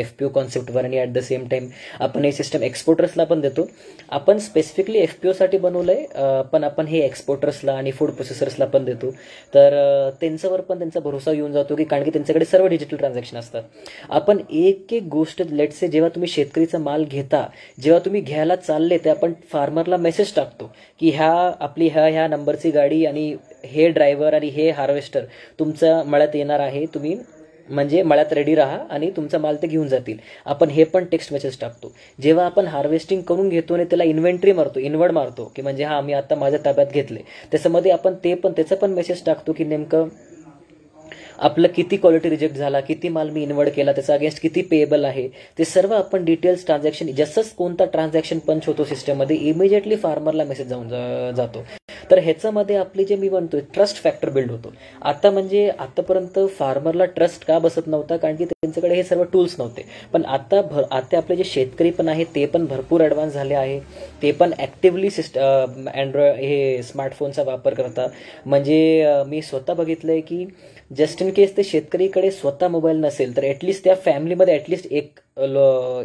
FPO कॉन्सेप्टवर. आणि ॲट द सेम टाइम आपण हे सिस्टम एक्सपोर्टर्सला पण देतो. आपण स्पेसिफिकली FPOसाठी बनवलंय, पण आपण हे एक्सपोर्टर्सला आणि फूड प्रोसेसर्सला पण देतो. तर त्यांच्यावर पण त्यांचा भरोसा येऊन जातो की कारण की त्यांच्याकडे सर्व डिजिटल ट्रान्झॅक्शन असतात. आपण एक गोष्ट लेट्स से जेव्हा तुम्ही शेतकरीचा माल घेता, जेव्हा तुम्ही घ्यायला चालले ते आपण फार्मरला मेसेज टाकतो की ह्या नंबरची गाडी आणि हे ड्रायव्हर आणि हे हार्वेस्टर तुमच्या मळ्यात येणार आहे, तुम्ही म्हणजे मळ्यात रेडी राहा आणि तुमचा माल ते घेऊन जातील. आपण हे पण टेक्स्ट मेसेज टाकतो. जेव्हा आपण हार्वेस्टिंग करून घेतो आणि त्याला इन्व्हर्ड मारतो की म्हणजे मी आता माझ्या ताब्यात घेतले, त्याच्यामध्ये आपण त्याचा पण मेसेज टाकतो की नेमकं आपलं किती क्वालिटी रिजेक्ट झाला, किती माल मी इन्व्हर्ड केला, त्याचा अगेन्स्ट किती पेएबल आहे, ते सर्व आपण डिटेल्स ट्रान्झॅक्शन जसंच कोणता ट्रान्झॅक्शन पंच होतो सिस्टममध्ये इमिजिएटली फार्मरला मेसेज जाऊन जातो. तर ह्याच्यामध्ये आपली जे मी म्हणतोय ट्रस्ट फॅक्टर बिल्ड होतो. आता म्हणजे आतापर्यंत फार्मरला ट्रस्ट का बसत नव्हता, कारण की त्यांच्याकडे हे सर्व टूल्स नव्हते. पण आता आपले जे शेतकरी पण आहे ते पण भरपूर ॲडव्हान्स झाले आहे. ते पण ॲक्टिव्हली अँड्रॉइड हे स्मार्टफोनचा वापर करतात. म्हणजे मी स्वतः बघितलंय की जस्ट इन केस ते शेतकरीकडे स्वतः मोबाईल नसेल तर ॲटलिस्ट त्या फॅमिलीमध्ये ॲटलिस्ट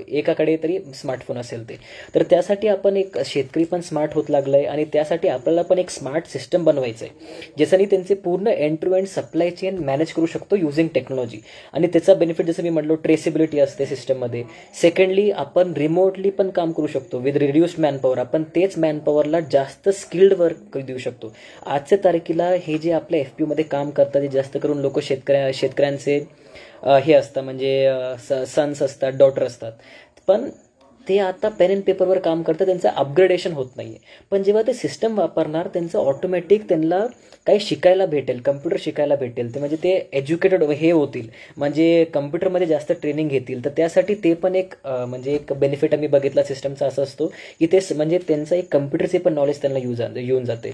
एकाकडे तरी स्मार्टफोन असेल ते. तर त्यासाठी आपण एक शेतकरी पण स्मार्ट होत लागलाय आणि त्यासाठी आपल्याला पण एक स्मार्ट सिस्टम बनवायचं आहे, ज्याच्याने त्यांचे पूर्ण end to end supply chain manage करू शकतो युझिंग टेक्नॉलॉजी. आणि त्याचा बेनिफिट जसं मी म्हटलो ट्रेसेबिलिटी असते सिस्टममध्ये. सेकंडली आपण रिमोटली पण काम करू शकतो विथ रिड्युस्ड मॅनपॉवर. आपण तेच मॅनपॉवरला जास्त स्किल्ड वर्क देऊ शकतो. आजच्या तारखेला हे जे आपल्या FPOमध्ये काम करतात ते जास्त करून लोक शेतकऱ्यांचे हे असतं म्हणजे सन्स असतात, डॉटर असतात. पण ते आता पेन अँड पेपरवर काम करतात, त्यांचं अपग्रेडेशन होत नाहीये. पण जेव्हा ते सिस्टम वापरणार त्यांचं ऑटोमॅटिक त्यांना काही शिकायला भेटेल, कम्प्युटर शिकायला भेटेल, ते म्हणजे ते एज्युकेटेड हे होतील, म्हणजे कम्प्युटरमध्ये जास्त ट्रेनिंग घेतील. तर त्यासाठी ते पण एक म्हणजे एक बेनिफिट आम्ही बघितला सिस्टमचा असा असतो की ते म्हणजे त्यांचं एक कम्प्युटरचे पण नॉलेज त्यांना येऊन जाते.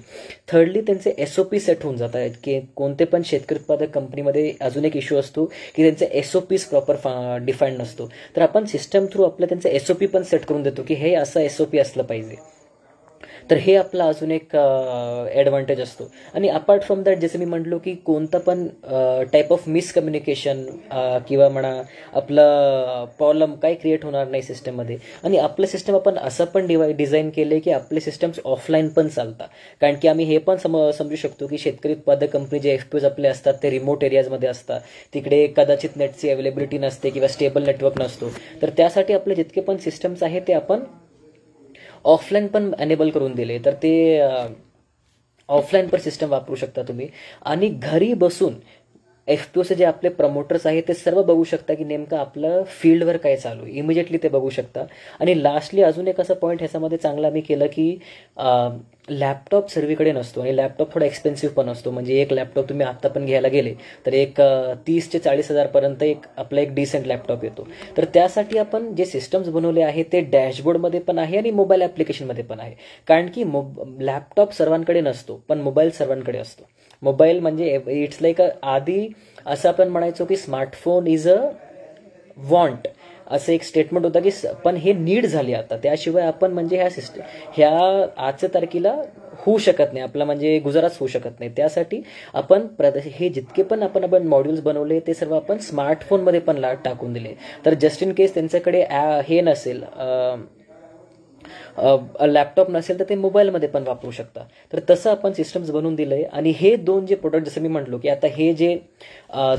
थर्डली त्यांचे SOP सेट होऊन जात आहेत, की कोणते पण शेतकरी उत्पादक कंपनीमध्ये अजून एक इश्यू असतो की त्यांचे SOPs प्रॉपर डिफाईंड नसतो. तर आपण सिस्टम थ्रू आपलं त्यांचं SOP पण सेट करून देतो की हे असं SOP असलं पाहिजे. तर हे आपला अजून एक ॲडव्हान्टेज असतो. आणि अपार्ट फ्रॉम दॅट जसं मी म्हटलो की कोणता पण टाईप ऑफ मिसकम्युनिकेशन किंवा म्हणा आपलं प्रॉब्लेम काही क्रिएट होणार नाही सिस्टममध्ये. आणि आपलं सिस्टम आपण असं पण डिझाईन केलं आहे की आपले सिस्टम्स ऑफलाईन पण चालतात. कारण की आम्ही हे पण समजू शकतो की शेतकरी उत्पादक कंपनी जे FPOs आपले असतात ते रिमोट एरियाजमध्ये असतात, तिकडे कदाचित नेटची अवेलेबिलिटी नसते किंवा स्टेबल नेटवर्क नसतो. तर त्यासाठी आपले जितके पण सिस्टम्स आहे ते आपण ऑफलाईन पण एनेबल करून दिले. तर ते ऑफलाईन पण सिस्टम वापरू शकता तुम्ही. आणि घरी बसून FPOचे जे आपले प्रमोटर्स आहेत ते सर्व बघू शकता की नेमकं आपलं फील्डवर काय चालू आहे, इमिजिएटली ते बघू शकता. आणि लास्टली अजून एक असा पॉईंट ह्याच्यामध्ये चांगला आम्ही केलं की लॅपटॉप सर्वीकडे नसतो आणि लॅपटॉप थोडा एक्सपेन्सिव्ह पण असतो. म्हणजे एक लॅपटॉप तुम्ही आत्ता पण घ्यायला गेले तर एक 30 ते 40 हजारपर्यंत आपला एक डिसेंट लॅपटॉप येतो. तर त्यासाठी आपण जे सिस्टम्स बनवले आहे ते डॅशबोर्डमध्ये पण आहे आणि मोबाईल ॲप्लिकेशनमध्ये पण आहे. कारण की लॅपटॉप सर्वांकडे नसतो पण मोबाईल सर्वांकडे असतो. मोबाईल म्हणजे इट्स लाईक आधी असं आपण म्हणायचो की स्मार्टफोन इज अ वॉन्ट, असं एक स्टेटमेंट होतं की पण हे नीड झाली आता. त्याशिवाय आपण म्हणजे ह्या आजच्या तारखेला होऊ शकत नाही, आपला म्हणजे गुजाराच होऊ शकत नाही. त्यासाठी आपण हे जितके पण आपण मॉड्यूल्स बनवले ते सर्व आपण स्मार्टफोनमध्ये पण टाकून दिले. तर जस्ट इन केस त्यांच्याकडे हे नसेल, लॅपटॉप नसेल तर ते मोबाईलमध्ये पण वापरू शकता. तर तसं आपण सिस्टम्स बनवून दिलंय. आणि हे दोन जे प्रोडक्ट जसं मी म्हटलो की आता हे जे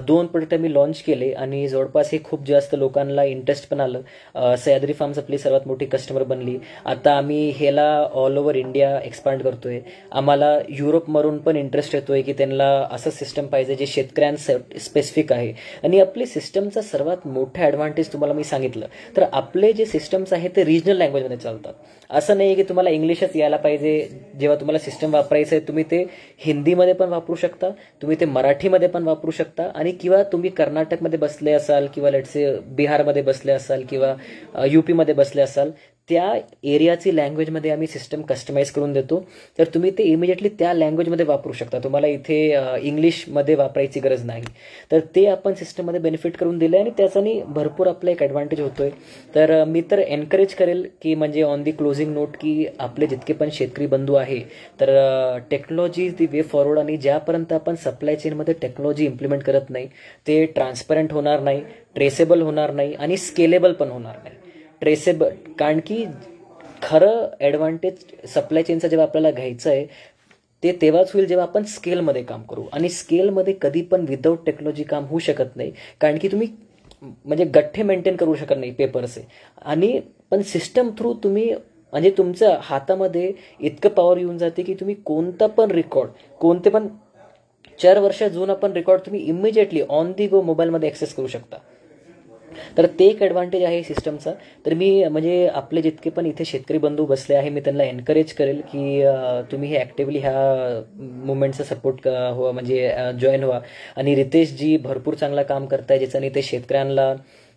2 प्रोडक्ट मी लॉन्च केले आणि जवळपास हे खूप जास्त लोकांना इंटरेस्ट पण आलं. सह्याद्री फार्म्स आपली सर्वात मोठी कस्टमर बनली. आता आम्ही ह्याला ऑल ओव्हर इंडिया एक्सपांड करतोय. आम्हाला युरोपमधून पण इंटरेस्ट येतोय की त्यांना असं सिस्टम पाहिजे जे शेतकऱ्यांस स्पेसिफिक आहे. आणि आपली सिस्टमचा सर्वात मोठा ॲडव्हान्टेज तुम्हाला मी सांगितलं तर आपले जे सिस्टम्स आहेत ते रिजनल लँग्वेजमध्ये चालतात. असं नाही की तुम्हाला इंग्लिशच यायला पाहिजे. जेव्हा तुम्हाला सिस्टम वापरायचं आहे तुम्ही ते हिंदीमध्ये पण वापरू शकता, तुम्ही ते मराठीमध्ये पण वापरू शकता. आणि किंवा तुम्ही कर्नाटकमध्ये बसले असाल किंवा लेट्से बिहारमध्ये बसले असाल किंवा UPमध्ये बसले असाल, त्या एरियाची लँग्वेजमध्ये आम्ही सिस्टम कस्टमाइज करून देतो. तर तुम्ही ते इमिजिएटली त्या लँग्वेजमध्ये वापरू शकता. तुम्हाला इथे इंग्लिशमध्ये वापरायची गरज नाही. तर ते आपण सिस्टममध्ये बेनिफिट करून दिलं आहे आणि त्याच्याने भरपूर आपला एक ॲडव्हान्टेज होतोय. तर मी तर एनकरेज करेल की म्हणजे ऑन दी क्लोजिंग नोट की आपले जितके पण शेतकरी बंधू आहे तर technology is the way forward. आणि ज्यापर्यंत आपण सप्लाय चेनमध्ये टेक्नॉलॉजी इम्प्लिमेंट करत नाही ते ट्रान्सपरंट होणार नाही, ट्रेसेबल होणार नाही आणि स्केलेबल पण होणार नाही. ट्रेसेबल कारण की खरं ॲडव्हान्टेज सप्लाय चेनचं जेव्हा आपल्याला घ्यायचं आहे ते तेव्हाच होईल जेव्हा आपण स्केलमध्ये काम करू. आणि स्केलमध्ये कधी पण विदाऊट टेक्नॉलॉजी काम होऊ शकत नाही. कारण की तुम्ही म्हणजे गठ्ठे मेंटेन करू शकत नाही पेपर्सचे. आणि पण सिस्टम थ्रू तुम्ही म्हणजे तुमच्या हातामध्ये इतकं पॉवर येऊन जाते की तुम्ही कोणता पण रेकॉर्ड, कोणते पण 4 वर्ष जुना पण रेकॉर्ड तुम्ही इमिजिएटली ऑन दी गो मोबाईलमध्ये ॲक्सेस करू शकता. तर ते एक ॲडव्हान्टेज आहे सिस्टमचा. तर मी म्हणजे आपले जितके पण इथे शेतकरी बंधू बसले आहे मी त्यांना एनकरेज करेल की तुम्ही हे ॲक्टिव्हली ह्या मुवमेंटचा सपोर्ट हो म्हणजे जॉईन व्हा. आणि रितेशजी भरपूर चांगला काम करताय ज्याच्याने ते शेतकऱ्यांना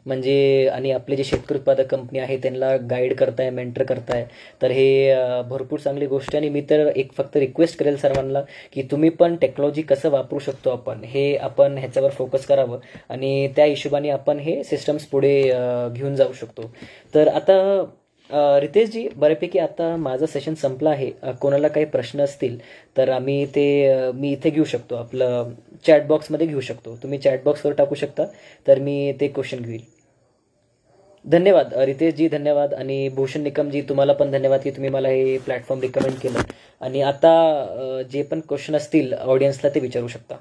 म्हणजे आणि आपले जे शेतकरी उत्पादक कंपनी आहे त्यांना गाईड करताय, मेंटर करताय. तर हे भरपूर चांगली गोष्ट. आणि मी तर एक फक्त रिक्वेस्ट करेल सर्वांना की तुम्ही पण टेक्नॉलॉजी कसं वापरू शकतो आपण ह्याच्यावर फोकस करावं आणि त्या हिशोबाने आपण हे सिस्टम्स पुढे घेऊन जाऊ शकतो. तर आता रितेशजी बऱ्यापैकी आता माझं सेशन संपलं आहे. कोणाला काही प्रश्न असतील तर मी इथे घेऊ शकतो, आपलं चॅट बॉक्समध्ये घेऊ शकतो. तुम्ही चॅट बॉक्सवर टाकू शकता तर मी ते क्वेश्चन घेईल. धन्यवाद रितेशजी, धन्यवाद. आणि भूषण निकमजी तुम्हाला पण धन्यवाद की तुम्ही मला हे प्लॅटफॉर्म रिकमेंड केलं. आणि आता जे पण क्वेश्चन असतील ऑडियन्सला ते विचारू शकता.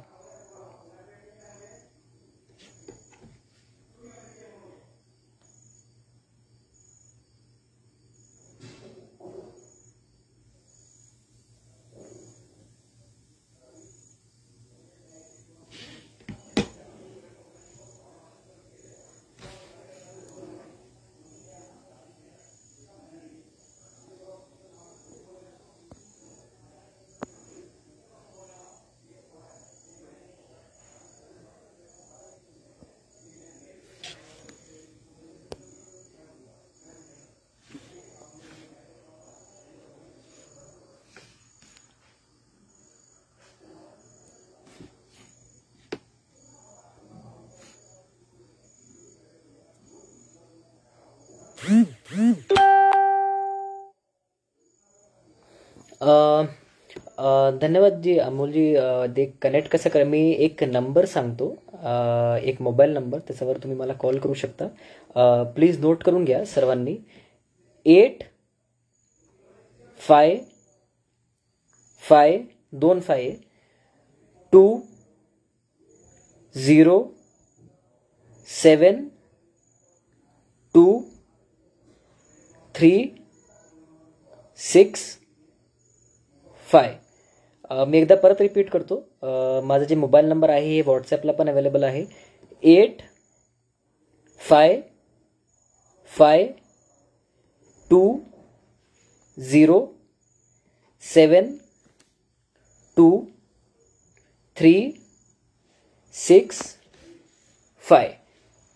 धन्यवाद जी अमोलजी. ते कनेक्ट कसं करा, मी एक नंबर सांगतो, एक मोबाईल नंबर, त्याच्यावर तुम्ही मला कॉल करू शकता. प्लीज नोट करून घ्या सर्वांनी. 8525725. मी एकदा परत रिपीट करतो. माझा जे मोबाईल नंबर आहे हे व्हॉट्सॲपला पण अवेलेबल आहे. 8525725.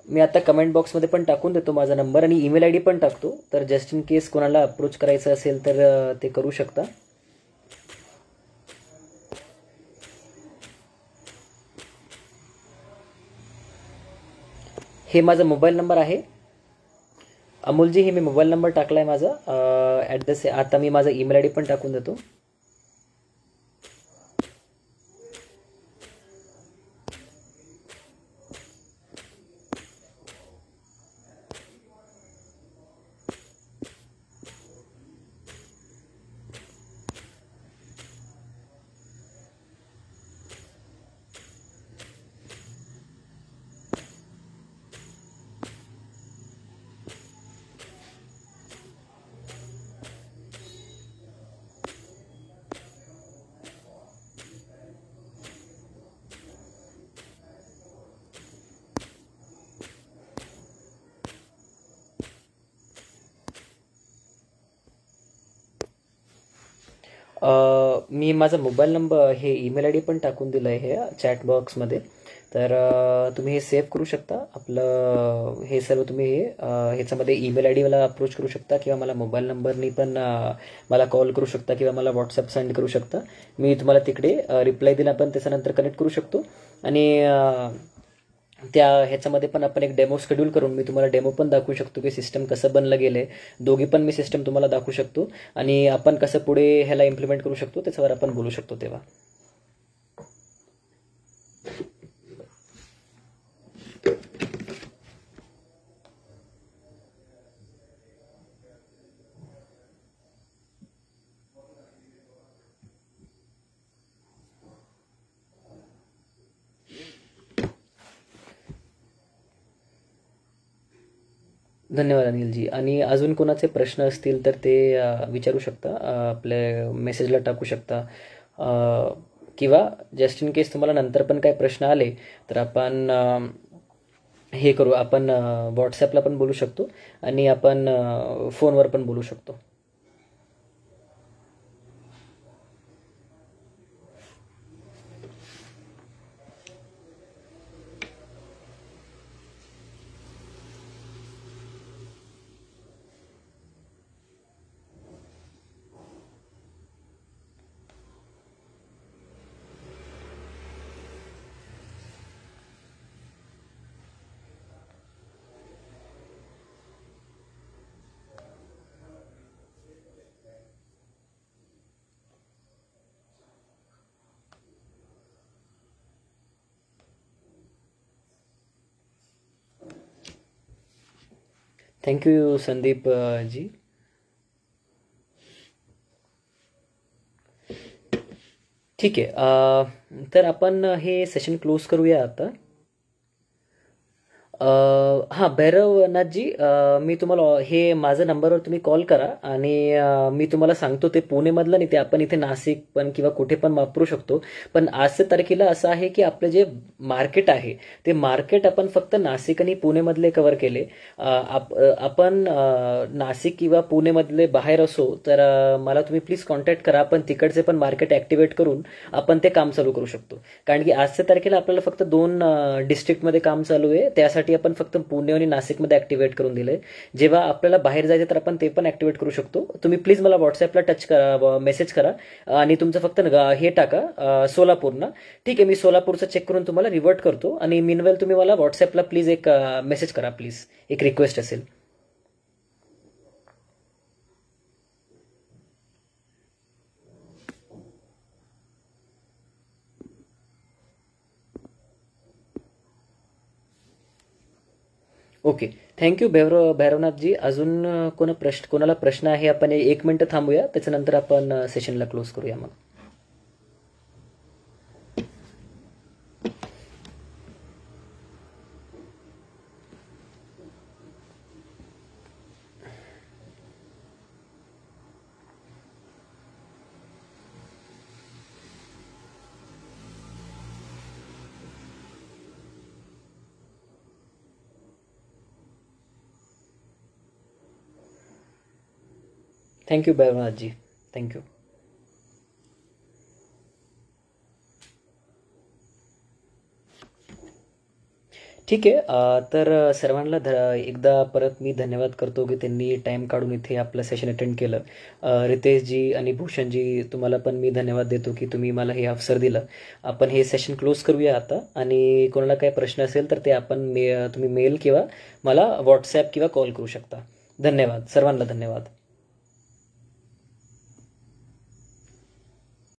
मी आता कमेंट बॉक्समध्ये पण टाकून देतो माझा नंबर आणि ईमेल आय डी पण टाकतो, तर जस्ट इन केस कोणाला अप्रोच करायचं असेल तर ते करू शकता. हे माझा मोबाईल नंबर आहे अमोलजी. हे मी मोबाईल नंबर टाकला आहे माझा. आता मी माझा ईमेल आय डी पण टाकून देतो. मी माझा मोबाईल नंबर, हे ईमेल आय डी पण टाकून दिलं आहे हे चॅट बॉक्समध्ये, तर तुम्ही हे सेव्ह करू शकता. आपलं हे सर्व तुम्ही ह्याच्यामध्ये ईमेल आय डीला अप्रोच करू शकता किंवा मला मोबाईल नंबरनी पण मला कॉल करू शकता किंवा मला व्हॉट्सअप सेंड करू शकता. मी तुम्हाला तिकडे रिप्लाय दिला पण त्याच्यानंतर कनेक्ट करू शकतो. आणि त्या ह्याच्यामध्ये पण आपण एक डेमो शेड्यूल करून मी तुम्हाला डेमो पण दाखवू शकतो की सिस्टम कसं बनलं गेलं आहे. दोघी पण मी सिस्टम तुम्हाला दाखवू शकतो आणि आपण कसं पुढे ह्याला इम्प्लिमेंट करू शकतो त्याच्यावर आपण बोलू शकतो तेव्हा. धन्यवाद अनिलजी. आणि अजून कोणाचे प्रश्न असतील तर ते विचारू शकता, आपल्या मेसेजला टाकू शकता, किंवा जस्ट इन केस तुम्हाला नंतर पण काही प्रश्न आले तर आपण हे करू, आपण व्हॉट्सॲपला पण बोलू शकतो आणि आपण फोनवर पण बोलू शकतो. थँक्यू संदीप जी. ठीक आहे, तर आपण हे सेशन क्लोज करूया आता. हां, भैरवनाथजी, मी तुम्हाला हे माझ्या नंबरवर तुम्ही कॉल करा आणि मी तुम्हाला सांगतो. ते पुणेमधलं नाही, ते आपण इथे नाशिक पण किंवा कुठे पण वापरू शकतो. पण आजच्या तारखेला असं आहे की आपलं जे मार्केट आहे ते मार्केट आपण फक्त नाशिक आणि पुणेमधले कव्हर केले. आपण नाशिक किंवा पुणेमधले बाहेर असो तर मला तुम्ही प्लीज कॉन्टॅक्ट करा. आपण तिकडचे पण मार्केट ॲक्टिवेट करून आपण ते काम चालू करू शकतो. कारण की आजच्या तारखेला आपल्याला फक्त 2 डिस्ट्रिक्टमध्ये काम चालू आहे. त्यासाठी आपण फक्त पुणे आणि नाशिकमध्ये ॲक्टिवेट करून दिलंय. जेव्हा आपल्याला बाहेर जायचं तर आपण ते पण ॲक्टिवेट करू शकतो. तुम्ही प्लीज मला व्हॉट्सॲपला टच करा, मेसेज करा आणि तुमचं फक्त हे टाका सोलापूर ना. ठीक आहे, मी सोलापूरचं चेक करून तुम्हाला रिव्हर्ट करतो आणि मीनवेल तुम्ही मला व्हॉट्सॲपला प्लीज एक मेसेज करा, प्लीज. एक रिक्वेस्ट असेल. Okay, thank you Bhairavnathji. अजून कोणाला प्रश्न आहे? आपण 1 मिनिट थांबूया, त्याच्यानंतर आपण सेशनला क्लोज करूया मग. Thank you Bhairavnathji, thank you. ठीक आहे. तर सर्वांना एकदा परत मी धन्यवाद करतो की त्यांनी टाईम काढून इथे आपलं सेशन अटेंड केलं. रितेशजी आणि भूषणजी, तुम्हाला पण मी धन्यवाद देतो की तुम्ही मला हे अवसर दिलं. आपण हे सेशन क्लोज करूया आता, आणि कोणाला काही प्रश्न असेल तर ते आपण तुम्ही मेल किंवा मला व्हॉट्सॲप किंवा कॉल करू शकता. धन्यवाद, सर्वांना धन्यवाद.